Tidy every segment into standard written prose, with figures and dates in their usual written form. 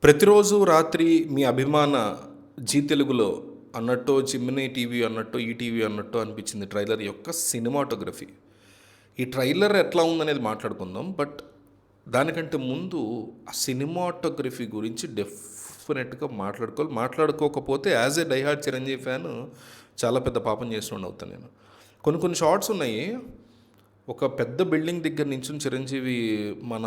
ప్రతిరోజు రాత్రి మీ అభిమాన జీ తెలుగులో అన్నట్టు జిమ్నీ టీవీ అన్నట్టు ఈటీవీ అన్నట్టు అనిపించింది ట్రైలర్ యొక్క సినిమాటోగ్రఫీ. ఈ ట్రైలర్ ఎట్లా ఉందనేది మాట్లాడుకుందాం. బట్ దానికంటే ముందు ఆ సినిమాటోగ్రఫీ గురించి డెఫినెట్గా మాట్లాడుకోకపోతే as a diehard Chiranjeevi fan చాలా పెద్ద పాపం చేస్తుండ అవుతాను నేను. కొన్ని షార్ట్స్ ఉన్నాయి. ఒక పెద్ద బిల్డింగ్ దగ్గర నుంచి చిరంజీవి మన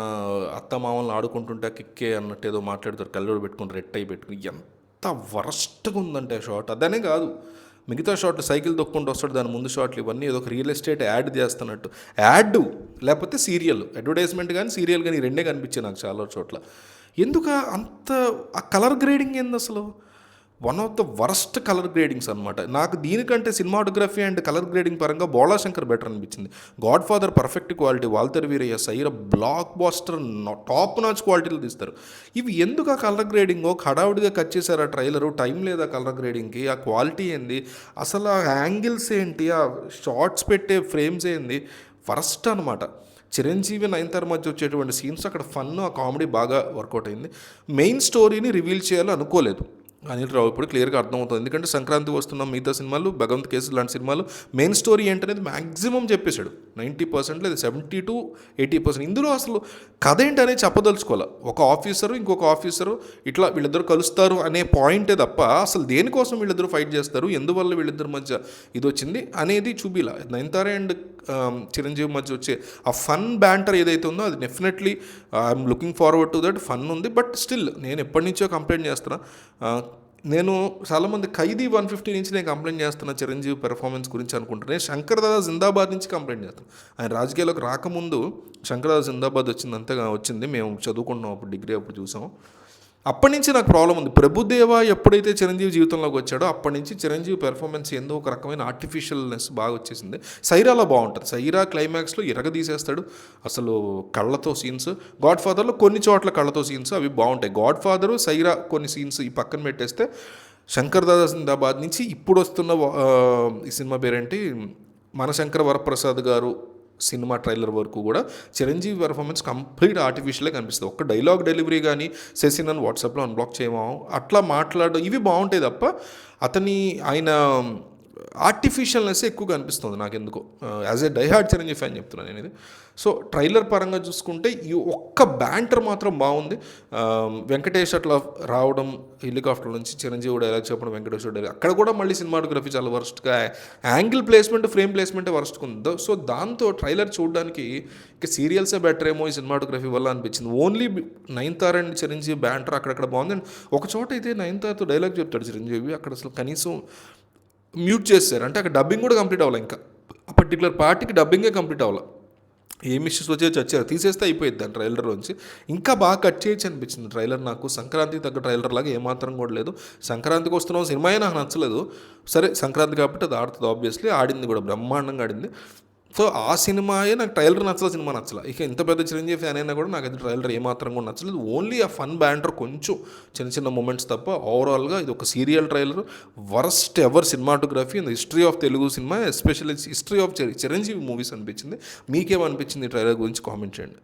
అత్తమామల్ని ఆడుకుంటుంటే కిక్కే అన్నట్టు ఏదో మాట్లాడతారు, కళ్ళోడు పెట్టుకుని రెట్టయి పెట్టుకుని. ఎంత వరస్ట్గా ఉందంటే షార్ట్. అదనే కాదు, మిగతా షాట్లు సైకిల్ దొక్కుంటూ వస్తాడు, దాని ముందు షాట్లు ఇవన్నీ ఏదో ఒక రియల్ ఎస్టేట్ యాడ్ చేస్తున్నట్టు. యాడ్ లేకపోతే సీరియల్, అడ్వర్టైజ్మెంట్ కానీ సీరియల్ కానీ రెండే కనిపించాయి నాకు చాలా చోట్ల. ఎందుకు అంత ఆ కలర్ గ్రేడింగ్ ఏంది అసలు? One of the worst colour gradings అనమాట. నాకు దీనికంటే సినిమాటోగ్రఫీ అండ్ కలర్ గ్రేడింగ్ పరంగా బోళా శంకర్ బెటర్ అనిపించింది. Godfather perfect quality, Waltair Veerayya, Sye Raa blockbuster top notch క్వాలిటీలు తీస్తారు. ఇవి ఎందుకు ఆ కలర్ గ్రేడింగో హడావుడిగా కట్ చేశారు ఆ ట్రైలరు, టైం లేదా కలర్ గ్రేడింగ్కి, ఆ క్వాలిటీ ఏంది అసలు, ఆ యాంగిల్స్ ఏంటి, ఆ షార్ట్స్ పెట్టే ఫ్రేమ్స్ ఏంది, వరస్ట్ అనమాట. చిరంజీవి నయనతార మధ్య వచ్చేటువంటి సీన్స్ అక్కడ ఫన్, ఆ కామెడీ బాగా వర్కౌట్ అయింది. మెయిన్ స్టోరీని రివీల్ చేయాలని అనుకోలేదు అనిల్ రావు. ఇప్పుడు క్లియర్గా అర్థమవుతుంది, ఎందుకంటే సంక్రాంతి వస్తున్న మిగతా సినిమాలు, భగవంత్ కేసు లాంటి సినిమాలు మెయిన్ స్టోరీ ఏంటనేది మ్యాక్సిమం చెప్పేశాడు. 90% లేదా 70 to 80%. ఇందులో అసలు కథ ఏంటనేది చెప్పదలుచుకోవాలి. ఒక ఆఫీసరు ఇంకొక ఆఫీసరు ఇట్లా వీళ్ళిద్దరు కలుస్తారు అనే పాయింటే తప్ప అసలు దేనికోసం వీళ్ళిద్దరు ఫైట్ చేస్తారు, ఎందువల్ల వీళ్ళిద్దరి మధ్య ఇది వచ్చింది అనేది చూపిలా. నయనతార అండ్ చిరంజీవి మధ్య వచ్చే ఆ ఫన్ బ్యాంటర్ ఏదైతే ఉందో అది definitely I'm looking forward to that. Fun ఉంది. బట్ స్టిల్ నేను ఎప్పటి నుంచో కంప్లైంట్ చేస్తున్నా. నేను చాలామంది ఖైదీ 150 నుంచి నేను కంప్లైంట్ చేస్తున్నా చిరంజీవి పెర్ఫార్మెన్స్ గురించి అనుకుంటున్నాను. నేను శంకర్ దాదా జిందాబాద్ నుంచి కంప్లైంట్ చేస్తాను. ఆయన రాజకీయాల్లోకి రాకముందు శంకర్ దాదా జిందాబాద్ అంతగా వచ్చింది, మేము చదువుకుంటున్నాం అప్పుడు, డిగ్రీ అప్పుడు చూసాం. అప్పటి నుంచి నాకు ప్రాబ్లం ఉంది. ప్రభుదేవ ఎప్పుడైతే చిరంజీవి జీవితంలోకి వచ్చాడో అప్పటి నుంచి చిరంజీవి పెర్ఫార్మెన్స్ ఏందో ఒక రకమైన ఆర్టిఫిషియల్నెస్ బాగా వచ్చేసింది. సైరాలో బాగుంటుంది. సైరా క్లైమాక్స్లో తీసేస్తాడు అసలు కళ్ళతో సీన్స్. గాడ్ ఫాదర్లో కొన్ని చోట్ల కళ్ళతో సీన్స్ అవి బాగుంటాయి. గాడ్ ఫాదరు, సైరా కొన్ని సీన్స్ ఈ పక్కన పెట్టేస్తే శంకర్ దాదా జిందాబాద్ నుంచి ఇప్పుడు వస్తున్న ఈ సినిమా పేరేంటి, మన శంకర వరప్రసాద్ గారు సినిమా ట్రైలర్ వరకు కూడా చిరంజీవి పెర్ఫార్మెన్స్ కంప్లీట్ ఆర్టిఫిషియలే కనిపిస్తుంది. ఒక్క డైలాగ్ డెలివరీ కానీ శశి నన్ను వాట్సాప్లో అన్బ్లాక్ చేయమో అట్లా మాట్లాడడం ఇవి బాగుంటాయి తప్ప ఆయన ఆర్టిఫిషియల్నెస్ ఎక్కువగా అనిపిస్తుంది నాకు ఎందుకో. As a diehard Chiranjeevi fan చెప్తున్నాను నేను ఇది. సో ట్రైలర్ పరంగా చూసుకుంటే ఈ ఒక్క బ్యాంటర్ మాత్రం బాగుంది. వెంకటేష్ అట్లా రావడం హెలికాప్టర్ నుంచి చిరంజీవి డైలాగ్ చెప్పడం, వెంకటేశ్వర డైలాగ్, అక్కడ కూడా మళ్ళీ సినిమాటోగ్రఫీ చాలా వరస్ట్గా, యాంగిల్ ప్లేస్మెంట్, ఫ్రేమ్ ప్లేస్మెంటే వరస్ట్గా ఉంది. సో దాంతో ట్రైలర్ చూడడానికి ఇక సీరియల్సే బెటర్ ఏమో ఈ సినిమాటోగ్రఫీ వల్ల అనిపించింది. Only Nayanthara and Chiranjeevi banter అక్కడక్కడ బాగుంది. అండ్ ఒక చోట అయితే నయనతారతో డైలాగ్ చెప్తాడు చిరంజీవి, అక్కడ అసలు కనీసం మ్యూట్ చేశారు. అంటే అక్కడ డబ్బింగ్ కూడా కంప్లీట్ అవ్వాలి, ఇంకా ఆ పర్టికులర్ పార్టీకి డబ్బింగే కంప్లీట్ అవ్వాలి. ఏం ఇష్యూస్ వచ్చే చచ్చారు, తీసేస్తే అయిపోయింది దాని ట్రైలర్లోంచి. ఇంకా బాగా కట్ చేయొచ్చు అనిపించింది ట్రైలర్ నాకు. సంక్రాంతికి తగ్గ ట్రైలర్ లాగా ఏమాత్రం కూడా లేదు. సంక్రాంతికి వస్తున్న సినిమా నాకు నచ్చలేదు. సరే సంక్రాంతి కాబట్టి అది ఆడుతుంది, ఆబ్వియస్లీ ఆడింది కూడా, బ్రహ్మాండంగా ఆడింది. సో ఆ సినిమాయే నాకు ట్రైలర్ నచ్చలేదు, సినిమా నచ్చలేదు. ఇక ఎంత పెద్ద చిరంజీవి ఫ్యాన్ అయినా కూడా నాకు అయితే ట్రైలర్ ఏమాత్రం కూడా నచ్చలేదు. ఓన్లీ ఆ ఫన్ బ్యాంటర్ కొంచెం చిన్న మూమెంట్స్ తప్ప ఓవరాల్గా ఇది ఒక serial trailer. Worst ever cinematography in the history of Telugu cinema, especially history of Chiranjeevi movies అనిపించింది. మీకేమనిపించింది ఈ ట్రైలర్ గురించి కామెంట్ చేయండి.